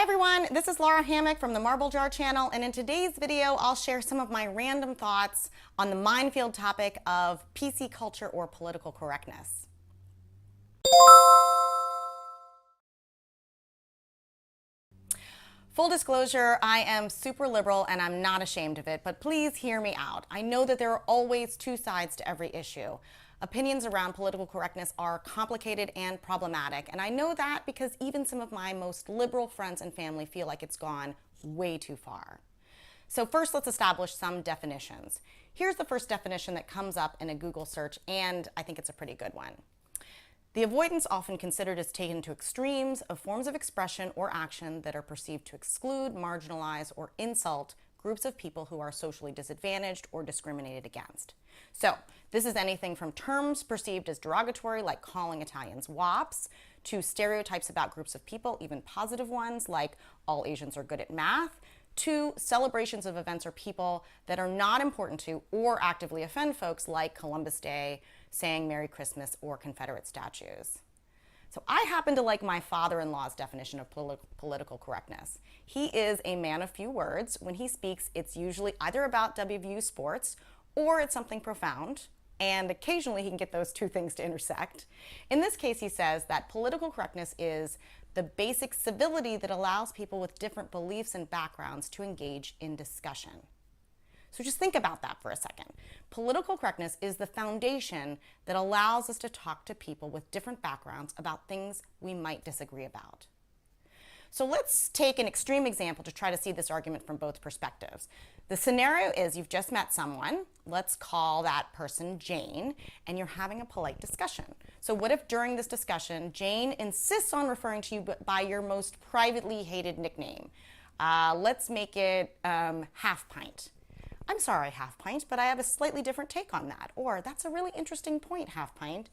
everyone, this is Lara Hammock from the Marble Jar channel, and in today's video I'll share some of my random thoughts on the minefield topic of PC culture or political correctness. Full disclosure, I am super liberal and I'm not ashamed of it, but please hear me out. I know that there are always two sides to every issue. Opinions around political correctness are complicated and problematic, and I know that because even some of my most liberal friends and family feel like it's gone way too far. So first, let's establish some definitions. Here's the first definition that comes up in a Google search, and I think it's a pretty good one. The avoidance often considered as taken to extremes of forms of expression or action that are perceived to exclude, marginalize, or insult groups of people who are socially disadvantaged or discriminated against. So this is anything from terms perceived as derogatory, like calling Italians Wops, to stereotypes about groups of people, even positive ones, like all Asians are good at math, to celebrations of events or people that are not important to or actively offend folks, like Columbus Day, saying Merry Christmas, or Confederate statues. So I happen to like my father-in-law's definition of political correctness. He is a man of few words. When he speaks, it's usually either about WVU sports or it's something profound, and occasionally he can get those two things to intersect. In this case, he says that political correctness is the basic civility that allows people with different beliefs and backgrounds to engage in discussion. So just think about that for a second. Political correctness is the foundation that allows us to talk to people with different backgrounds about things we might disagree about. So let's take an extreme example to try to see this argument from both perspectives. The scenario is you've just met someone, let's call that person Jane, and you're having a polite discussion. So what if during this discussion, Jane insists on referring to you by your most privately hated nickname? Let's make it Half Pint. I'm sorry, Half Pint, but I have a slightly different take on that. Or, that's a really interesting point, Half Pint.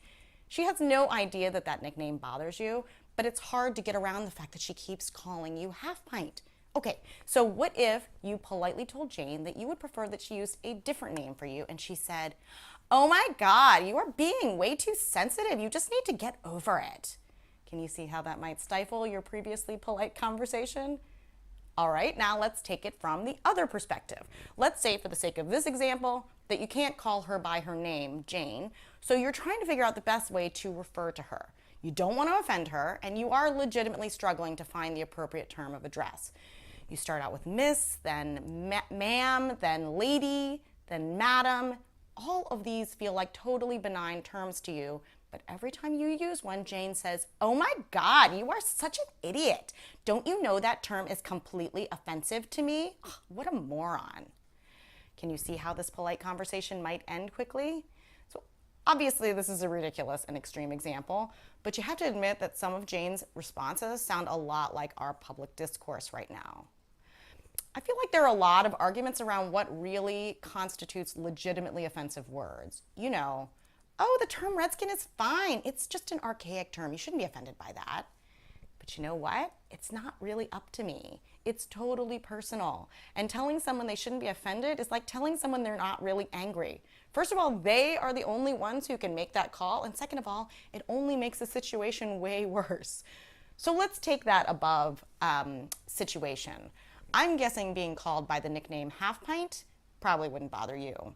She has no idea that that nickname bothers you, but it's hard to get around the fact that she keeps calling you Half Pint. Okay, so what if you politely told Jane that you would prefer that she used a different name for you, and she said, "Oh my God, you are being way too sensitive. You just need to get over it." Can you see how that might stifle your previously polite conversation? All right, now let's take it from the other perspective. Let's say, for the sake of this example, that you can't call her by her name, Jane, so you're trying to figure out the best way to refer to her. You don't want to offend her, and you are legitimately struggling to find the appropriate term of address. You start out with Miss, then Ma'am, then Lady, then Madam. All of these feel like totally benign terms to you, but every time you use one, Jane says, "Oh my God, you are such an idiot. Don't you know that term is completely offensive to me?" Ugh, what a moron. Can you see how this polite conversation might end quickly? So obviously this is a ridiculous and extreme example, but you have to admit that some of Jane's responses sound a lot like our public discourse right now. I feel like there are a lot of arguments around what really constitutes legitimately offensive words. You know, "Oh, the term redskin is fine. It's just an archaic term. You shouldn't be offended by that." But you know what? It's not really up to me. It's totally personal. And telling someone they shouldn't be offended is like telling someone they're not really angry. First of all, they are the only ones who can make that call. And second of all, it only makes the situation way worse. So let's take that above situation. I'm guessing being called by the nickname Half Pint probably wouldn't bother you.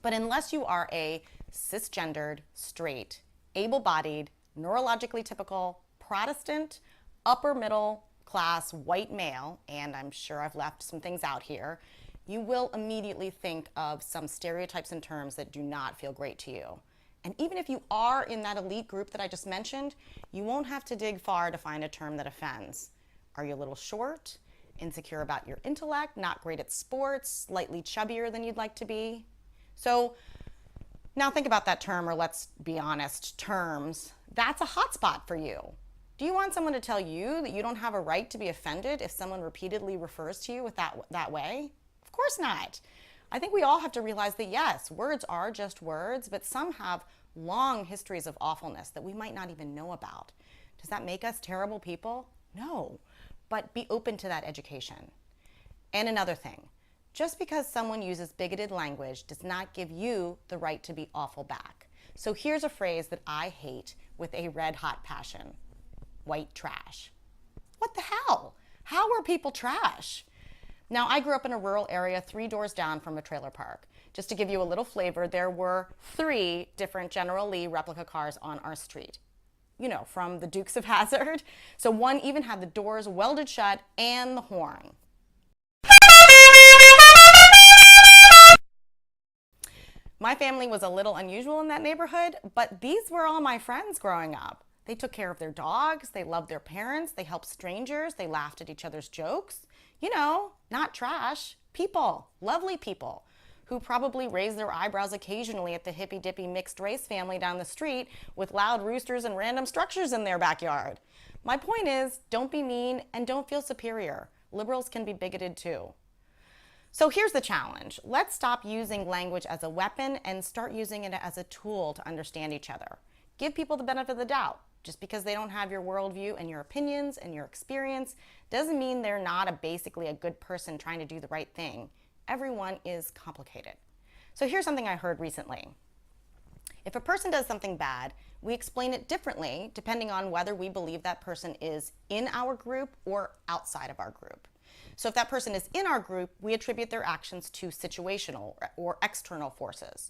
But unless you are a cisgendered, straight, able-bodied, neurologically typical, Protestant, upper middle class white male, and I'm sure I've left some things out here, you will immediately think of some stereotypes and terms that do not feel great to you. And even if you are in that elite group that I just mentioned, you won't have to dig far to find a term that offends. Are you a little short? Insecure about your intellect? Not great at sports? Slightly chubbier than you'd like to be? So now think about that term, or let's be honest, terms. That's a hot spot for you. Do you want someone to tell you that you don't have a right to be offended if someone repeatedly refers to you that way? Of course not. I think we all have to realize that yes, words are just words, but some have long histories of awfulness that we might not even know about. Does that make us terrible people? No, but be open to that education. And another thing, just because someone uses bigoted language does not give you the right to be awful back. So here's a phrase that I hate with a red-hot passion: white trash. What the hell? How are people trash? Now, I grew up in a rural area 3 doors down from a trailer park. Just to give you a little flavor, there were 3 different General Lee replica cars on our street. You know, from the Dukes of Hazzard. So one even had the doors welded shut and the horn. My family was a little unusual in that neighborhood, but these were all my friends growing up. They took care of their dogs, they loved their parents, they helped strangers, they laughed at each other's jokes. You know, not trash, people, lovely people, who probably raised their eyebrows occasionally at the hippy-dippy mixed race family down the street with loud roosters and random structures in their backyard. My point is, don't be mean and don't feel superior. Liberals can be bigoted too. So here's the challenge. Let's stop using language as a weapon and start using it as a tool to understand each other. Give people the benefit of the doubt. Just because they don't have your worldview and your opinions and your experience doesn't mean they're not basically a good person trying to do the right thing. Everyone is complicated. So here's something I heard recently. If a person does something bad, we explain it differently depending on whether we believe that person is in our group or outside of our group. So if that person is in our group, we attribute their actions to situational or external forces.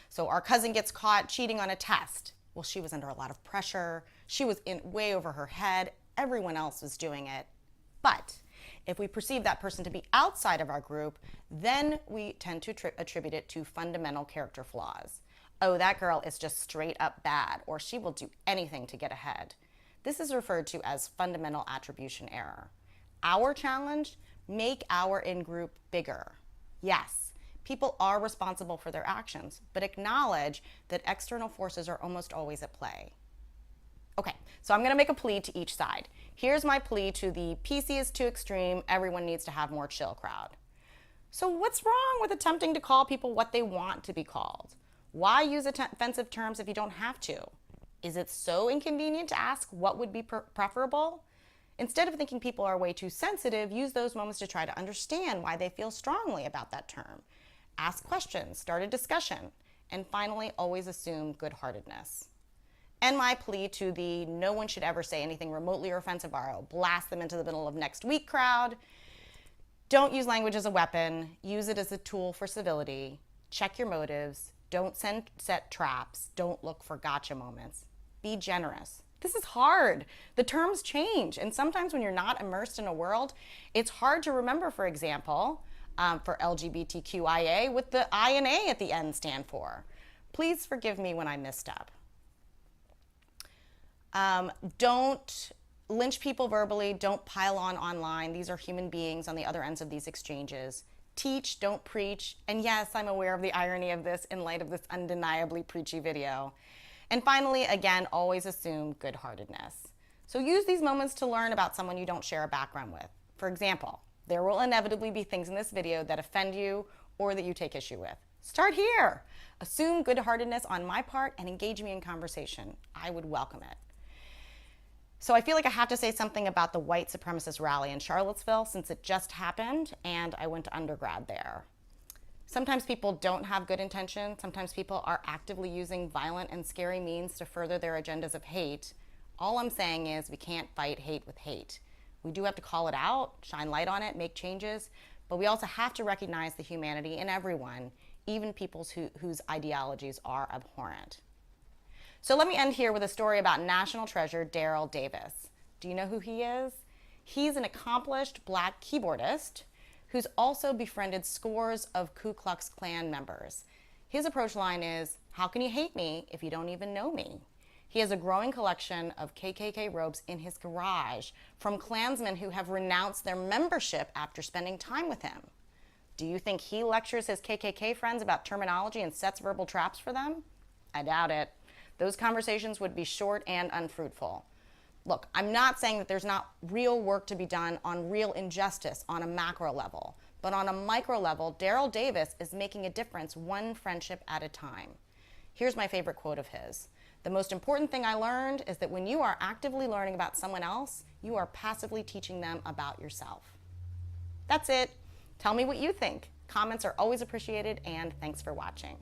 So our cousin gets caught cheating on a test. Well, she was under a lot of pressure. She was in way over her head. Everyone else was doing it. But if we perceive that person to be outside of our group, then we tend to attribute it to fundamental character flaws. Oh, that girl is just straight up bad, or she will do anything to get ahead. This is referred to as fundamental attribution error. Our challenge, make our in-group bigger. Yes, people are responsible for their actions, but acknowledge that external forces are almost always at play. Okay, so I'm going to make a plea to each side. Here's my plea to the PC is too extreme, everyone needs to have more chill crowd. So what's wrong with attempting to call people what they want to be called? Why use offensive terms if you don't have to? Is it so inconvenient to ask what would be preferable? Instead of thinking people are way too sensitive, use those moments to try to understand why they feel strongly about that term. Ask questions, start a discussion, and finally, always assume good-heartedness. And my plea to the no one should ever say anything remotely offensive or I'll blast them into the middle of next week crowd. Don't use language as a weapon. Use it as a tool for civility. Check your motives. Don't set traps. Don't look for gotcha moments. Be generous. This is hard. The terms change. And sometimes when you're not immersed in a world, it's hard to remember, for example, for LGBTQIA, what the I and A at the end stand for. Please forgive me when I missed up. Don't lynch people verbally. Don't pile on online. These are human beings on the other ends of these exchanges. Teach, don't preach. And yes, I'm aware of the irony of this in light of this undeniably preachy video. And finally, again, always assume good-heartedness. So use these moments to learn about someone you don't share a background with. For example, there will inevitably be things in this video that offend you or that you take issue with. Start here. Assume good-heartedness on my part and engage me in conversation. I would welcome it. So I feel like I have to say something about the white supremacist rally in Charlottesville since it just happened and I went to undergrad there. Sometimes people don't have good intention. Sometimes people are actively using violent and scary means to further their agendas of hate. All I'm saying is we can't fight hate with hate. We do have to call it out, shine light on it, make changes, but we also have to recognize the humanity in everyone, even people whose ideologies are abhorrent. So let me end here with a story about national treasure Daryl Davis. Do you know who he is? He's an accomplished black keyboardist who's also befriended scores of Ku Klux Klan members. His approach line is, how can you hate me if you don't even know me? He has a growing collection of KKK robes in his garage from Klansmen who have renounced their membership after spending time with him. Do you think he lectures his KKK friends about terminology and sets verbal traps for them? I doubt it. Those conversations would be short and unfruitful. Look, I'm not saying that there's not real work to be done on real injustice on a macro level, but on a micro level, Daryl Davis is making a difference one friendship at a time. Here's my favorite quote of his. The most important thing I learned is that when you are actively learning about someone else, you are passively teaching them about yourself. That's it. Tell me what you think. Comments are always appreciated, and thanks for watching.